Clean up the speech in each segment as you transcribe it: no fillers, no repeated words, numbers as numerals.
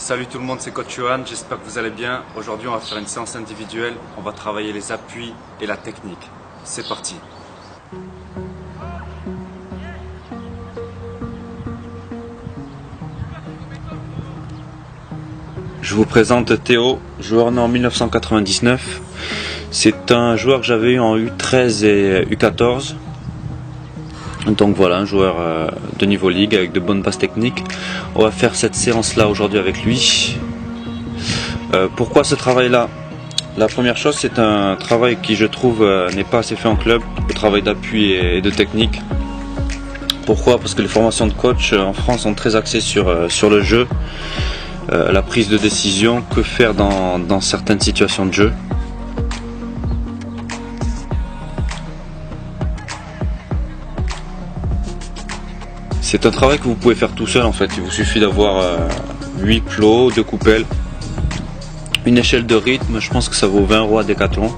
Salut tout le monde, c'est Coach Johan, j'espère que vous allez bien. Aujourd'hui on va faire une séance individuelle, on va travailler les appuis et la technique. C'est parti. Je vous présente Théo, joueur né en 1999. C'est un joueur que j'avais eu en U13 et U14. Donc voilà, un joueur de niveau ligue avec de bonnes bases techniques. On va faire cette séance là aujourd'hui avec lui. Pourquoi ce travail là? La première chose, c'est un travail qui je trouve n'est pas assez fait en club, le travail d'appui et de technique. Pourquoi? Parce que les formations de coach en France sont très axées sur le jeu, la prise de décision, que faire dans certaines situations de jeu. C'est un travail que vous pouvez faire tout seul en fait, il vous suffit d'avoir 8 plots, 2 coupelles, une échelle de rythme, je pense que ça vaut 20 € à Decathlon,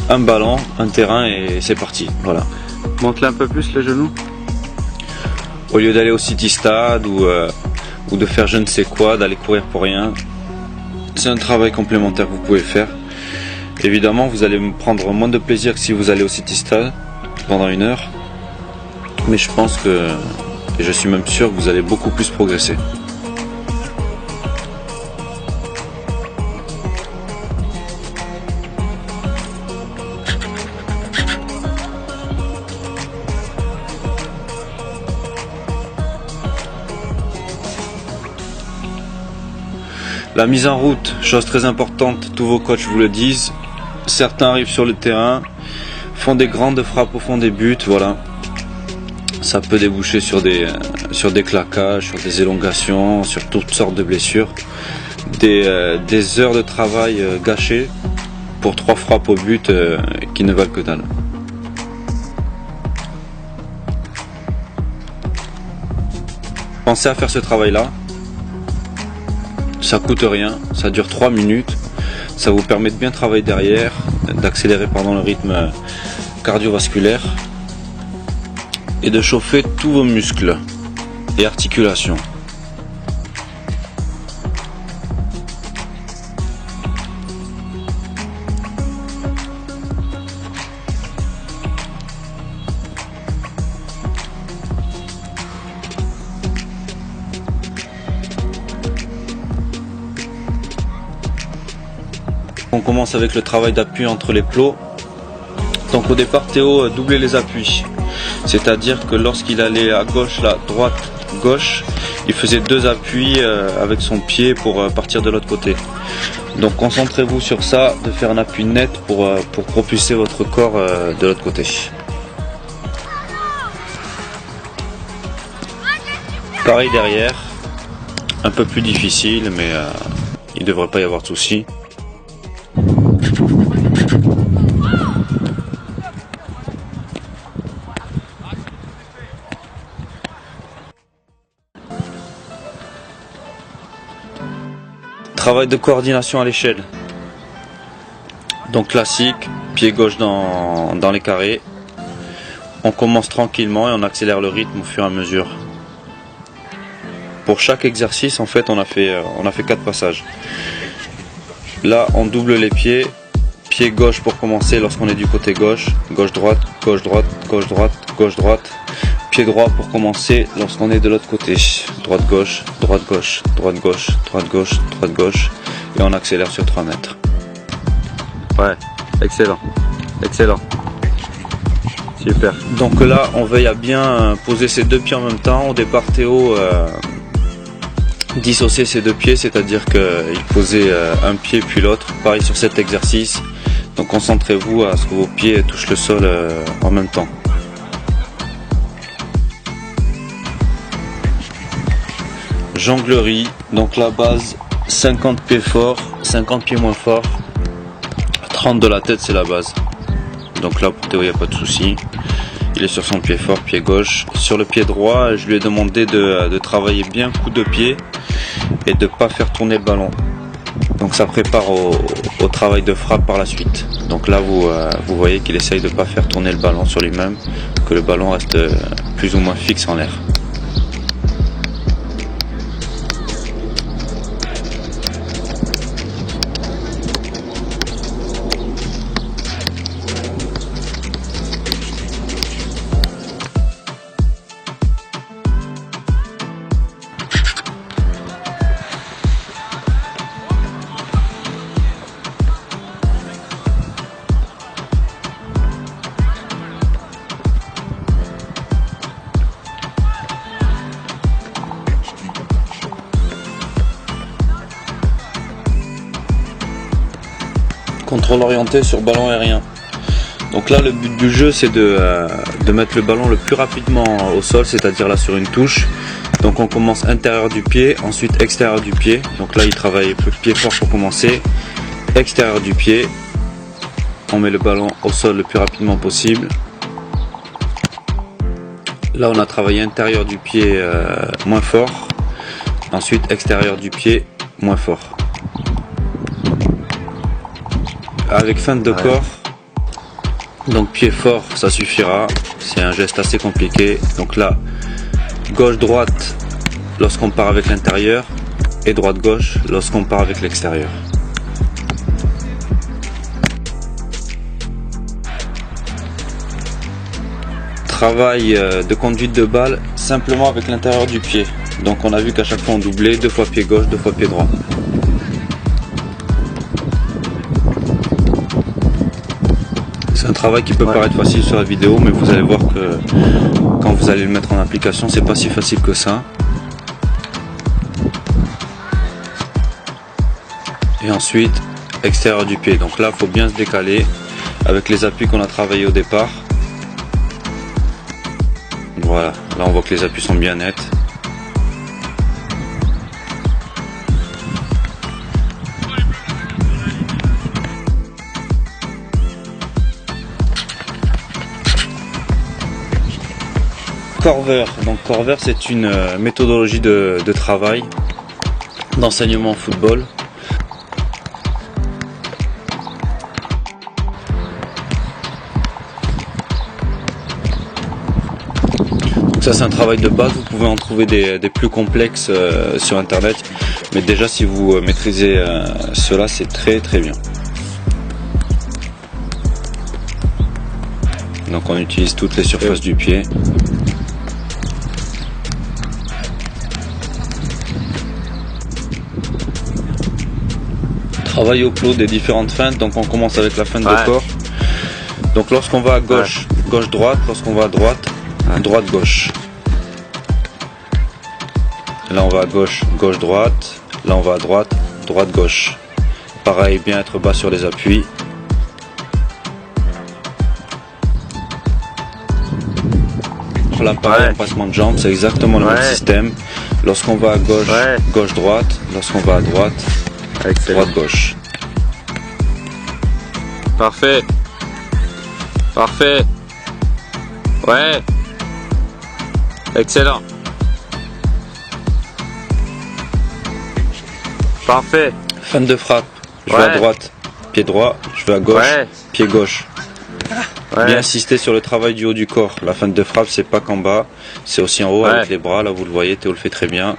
un ballon, un terrain et c'est parti, voilà. Monte-le un peu plus le genou. Au lieu d'aller au City Stade ou de faire je ne sais quoi, d'aller courir pour rien, c'est un travail complémentaire que vous pouvez faire. Évidemment vous allez prendre moins de plaisir que si vous allez au City Stade pendant 1 heure, mais je pense que, et je suis même sûr que vous allez beaucoup plus progresser. La mise en route, chose très importante, tous vos coachs vous le disent. Certains arrivent sur le terrain, font des grandes frappes au fond des buts, voilà. Ça peut déboucher sur des claquages, sur des élongations, sur toutes sortes de blessures. Des heures de travail gâchées pour 3 frappes au but qui ne valent que dalle. Pensez à faire ce travail-là. Ça coûte rien, ça dure 3 minutes. Ça vous permet de bien travailler derrière, d'accélérer le rythme cardiovasculaire et de chauffer tous vos muscles et articulations. On commence avec le travail d'appui entre les plots. Donc au départ Théo doublait les appuis. C'est-à-dire que lorsqu'il allait à gauche, là, droite, gauche, il faisait 2 appuis avec son pied pour partir de l'autre côté. Donc concentrez-vous sur ça, de faire un appui net pour propulser votre corps de l'autre côté. Pareil derrière, un peu plus difficile, mais il ne devrait pas y avoir de soucis. Travail de coordination à l'échelle. Donc classique, pied gauche dans les carrés. On commence tranquillement et on accélère le rythme au fur et à mesure. Pour chaque exercice, en fait, on a fait 4 passages. Là, on double les pieds. Pied gauche pour commencer lorsqu'on est du côté gauche. Gauche-droite, gauche-droite, gauche-droite, gauche-droite. Pied droit pour commencer lorsqu'on est de l'autre côté. Droite-gauche, droite-gauche, droite-gauche, droite-gauche, droite-gauche. Et on accélère sur 3 mètres. Ouais, excellent. Excellent. Super. Donc là, on veille à bien poser ses 2 pieds en même temps. Au départ, Théo dissociait ses 2 pieds, c'est-à-dire qu'il posait un pied puis l'autre. Pareil sur cet exercice. Donc concentrez-vous à ce que vos pieds touchent le sol en même temps. Jonglerie, donc la base 50 pieds forts, 50 pieds moins forts, 30 de la tête c'est la base. Donc là pour Théo il n'y a pas de souci, il est sur son pied fort, pied gauche. Sur le pied droit je lui ai demandé de travailler bien coup de pied et de ne pas faire tourner le ballon. Donc ça prépare au travail de frappe par la suite. Donc là vous voyez qu'il essaye de ne pas faire tourner le ballon sur lui-même, que le ballon reste plus ou moins fixe en l'air. Contrôle orienté sur ballon aérien. Donc là le but du jeu c'est de mettre le ballon le plus rapidement au sol, c'est-à-dire là sur une touche. Donc on commence intérieur du pied, ensuite extérieur du pied. Donc là il travaille le pied fort pour commencer. Extérieur du pied. On met le ballon au sol le plus rapidement possible. Là on a travaillé intérieur du pied moins fort. Ensuite extérieur du pied moins fort. Avec feinte de corps. Donc pied fort ça suffira, c'est un geste assez compliqué. Donc là, gauche-droite lorsqu'on part avec l'intérieur et droite-gauche lorsqu'on part avec l'extérieur. Travail de conduite de balle simplement avec l'intérieur du pied. Donc on a vu qu'à chaque fois on doublait, 2 fois pied gauche, 2 fois pied droit. C'est un travail qui peut paraître facile sur la vidéo, mais vous allez voir que quand vous allez le mettre en application, c'est pas si facile que ça. Et ensuite, extérieur du pied. Donc là, il faut bien se décaler avec les appuis qu'on a travaillé au départ. Voilà, là on voit que les appuis sont bien nets. Corver, donc Corver c'est une méthodologie de travail, d'enseignement en football. Donc ça c'est un travail de base, vous pouvez en trouver des plus complexes sur internet, mais déjà si vous maîtrisez cela c'est très bien. Donc on utilise toutes les surfaces du pied. Travail au clos des différentes feintes, donc on commence avec la feinte de corps. Donc lorsqu'on va à gauche, gauche-droite, lorsqu'on va à droite, droite-gauche. Là on va à gauche, gauche-droite, là on va à droite, droite-gauche. Pareil, bien être bas sur les appuis. Là pareil, en passement de jambes, c'est exactement le même système. Lorsqu'on va à gauche, gauche-droite, lorsqu'on va à droite, droite-gauche. Parfait. Parfait. Ouais. Excellent. Parfait. Feinte de frappe. Je vais à droite, pied droit. Je vais à gauche, pied gauche. Bien insister sur le travail du haut du corps. La feinte de frappe, c'est pas qu'en bas, c'est aussi en haut avec les bras. Là, vous le voyez, Théo le fait très bien.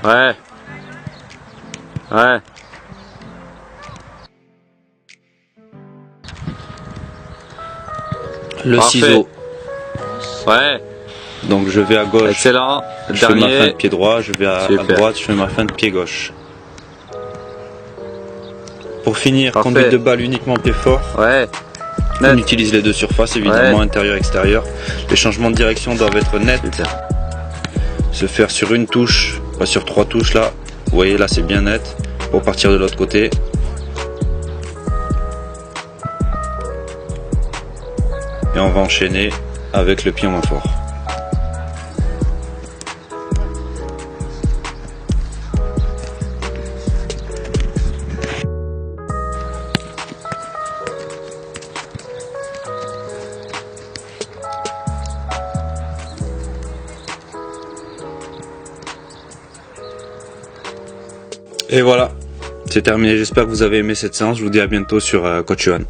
Le ciseau. Donc je vais à gauche. Excellent. Je fais ma feinte pied droit. Je vais à droite. Je fais ma feinte pied gauche. Pour finir, conduite de balle uniquement pied fort. On utilise les deux surfaces, évidemment, intérieur, extérieur. Les changements de direction doivent être nets. Se faire sur une touche, pas sur 3 touches là. Vous voyez là, c'est bien net. Pour partir de l'autre côté. Et on va enchaîner avec le pied moins fort. Et voilà, c'est terminé. J'espère que vous avez aimé cette séance. Je vous dis à bientôt sur Coach Johan.